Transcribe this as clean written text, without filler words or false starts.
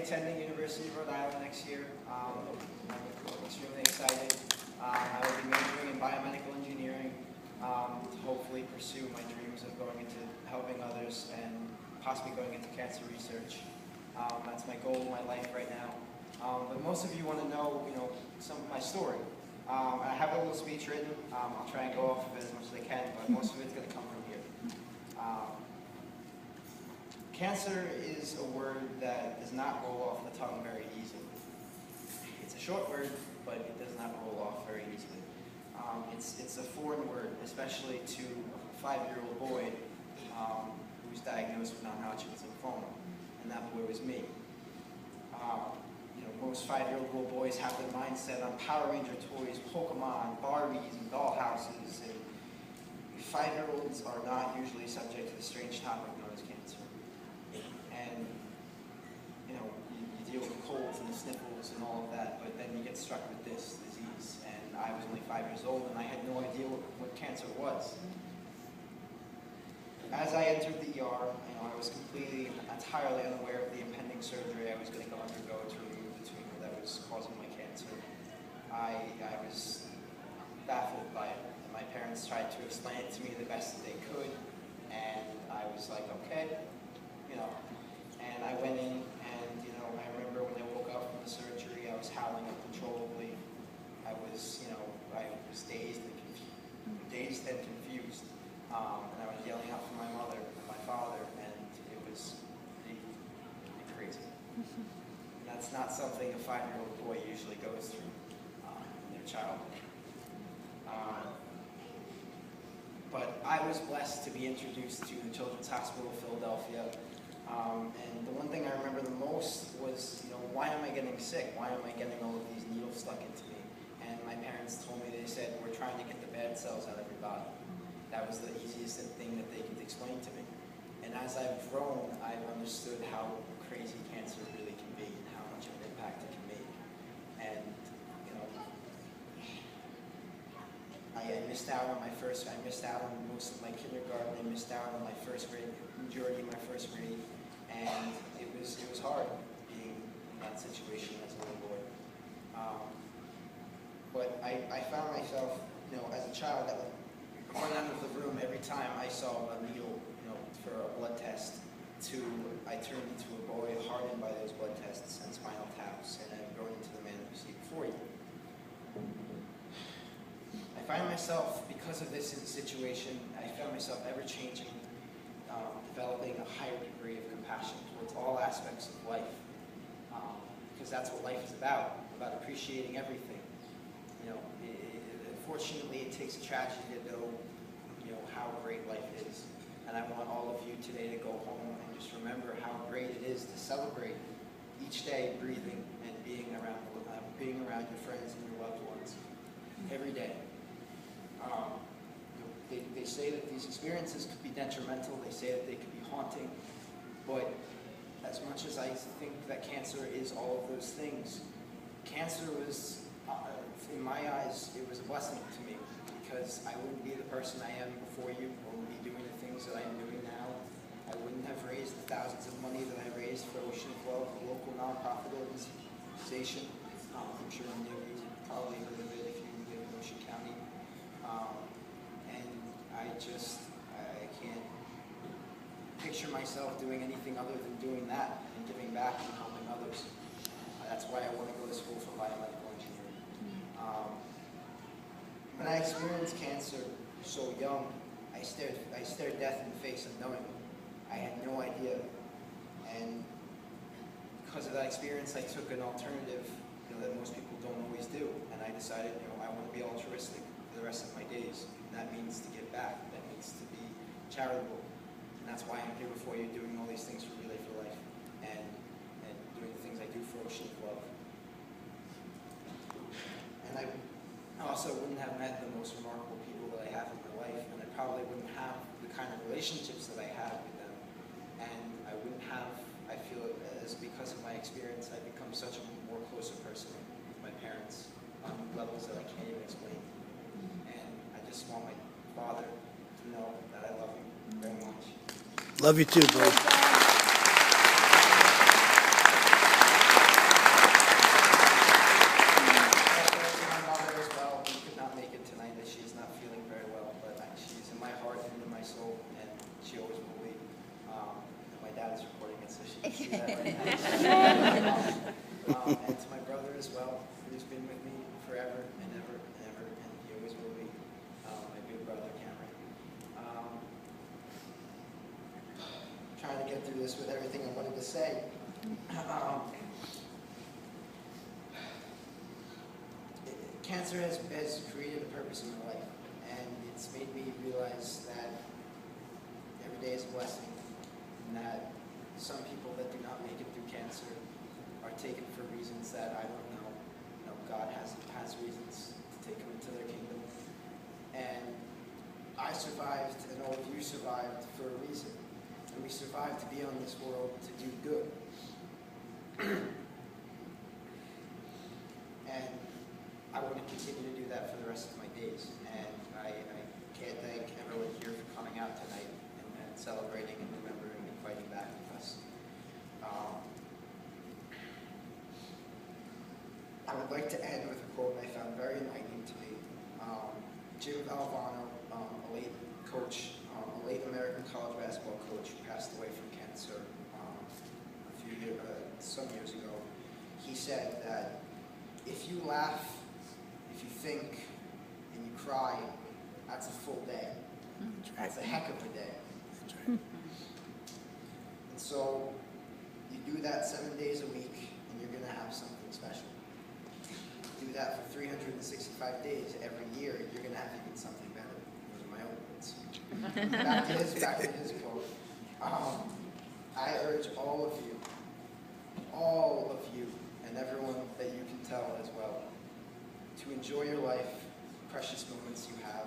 attending University of Rhode Island next year. I'm extremely excited. I will be majoring in biomedical engineering to hopefully pursue my dreams of going into helping others and possibly going into cancer research. That's my goal in my life right now. But most of you want to know, some of my story. I have a little speech written. I'll try and go off of it as much as I can, but most of it's going to come from here. Cancer is a word that does not roll off the tongue very easily. It's a short word, but it does not roll off very easily. It's a foreign word, especially to a 5-year-old boy who's diagnosed with non-Hodgkin's lymphoma, and that boy was me. Most 5-year-old boys have their mindset on Power Ranger toys, Pokemon, Barbies, and dollhouses, and 5-year-olds are not usually subject to the strange topic known as cancer. And, you deal with the colds and the sniffles and all of that, but then you get struck with this disease. And I was only 5 years old, and I had no idea what cancer was. As I entered the ER, I was entirely unaware of the impending surgery I was going to undergo to remove the tumor that was causing my cancer. I was baffled by it. And my parents tried to explain it to me the best that they could, and I was like, okay, And I went in, and I remember when I woke up from the surgery, I was howling uncontrollably. I was dazed and confused. And I was yelling out for my mother and my father, and it was pretty crazy. And that's not something a 5-year-old boy usually goes through in their childhood. But I was blessed to be introduced to the Children's Hospital of Philadelphia. And the one thing I remember the most was, why am I getting sick? Why am I getting all of these needles stuck into me? And my parents told me, they said, we're trying to get the bad cells out of your body. That was the easiest thing that they could explain to me. And as I've grown, I've understood how crazy cancer really can be and how much of an impact it can make. And, I missed out on most of my kindergarten. I missed out on my first grade, majority of my first grade. And it was hard being in that situation as a little boy. But I found myself, as a child, that would run out of the room every time I saw a needle, for a blood test. I turned into a boy hardened by those blood tests and spinal taps, and I've grown into the man that you see before you. I find myself, because of this situation, I found myself ever changing, developing a higher degree of compassion towards all aspects of life, because that's what life is about appreciating everything. Unfortunately, it takes a tragedy to know, how great life is. And I want all of you today to go home and just remember how great it is to celebrate each day breathing and being around your friends and your loved ones every day. They say that these experiences could be detrimental. They say that they could be haunting. But as much as I think that cancer is all of those things, cancer was, in my eyes, it was a blessing to me, because I wouldn't be the person I am before you. I wouldn't be doing the things that I'm doing now. I wouldn't have raised the thousands of money that I raised for Ocean Club, a local nonprofit organization. I'm sure many of you probably heard of it if you live in Ocean County. And I can't picture myself doing anything other than doing that and giving back and helping others. That's why I want to go to school for biomedical engineering. When I experienced cancer so young, I stared death in the face unknowingly. I had no idea. And because of that experience, I took an alternative that most people don't always do. And I decided, I want to be altruistic for the rest of my days. And that means to give back. That means to be charitable. And that's why I'm here before you doing all these things for Relay for Life and doing the things I do for Ocean Club. And I also wouldn't have met the most remarkable people that I have in my life, and I probably wouldn't have the kind of relationships that I have with them. And I wouldn't have, I feel, as because of my experience, I've become such a more closer person with my parents on levels that I can't even explain. And I just want my father to know that I love him very much. Love you too, bro. so she can see that right now. And to my brother as well, who's been with me forever and ever and ever, and he always will be. My big brother, Cameron. Trying to get through this with everything I wanted to say. Cancer has created a purpose in my life, and it's made me realize that every day is a blessing, and that some people that do not make it through cancer are taken for reasons that I don't know. You know, God has reasons to take them into their kingdom, and I survived, and all of you survived for a reason, and we survived to be on this world to do good. And I want to continue to do that for the rest of my days. And I can't thank everyone here for coming out tonight and celebrating and remembering and fighting back with us. I would like to end with a quote I found very enlightening to me. Jim Valvano, a late coach, a late American college basketball coach who passed away from cancer some years ago, he said that if you laugh, if you think, and you cry, that's a full day. That's a heck of a day. And so you do that 7 days a week, and you're going to have something special. Do that for 365 days every year, you're going to have even something better. Those are my own words. back to his quote. I urge all of you, and everyone that you can tell as well, to enjoy your life, precious moments you have,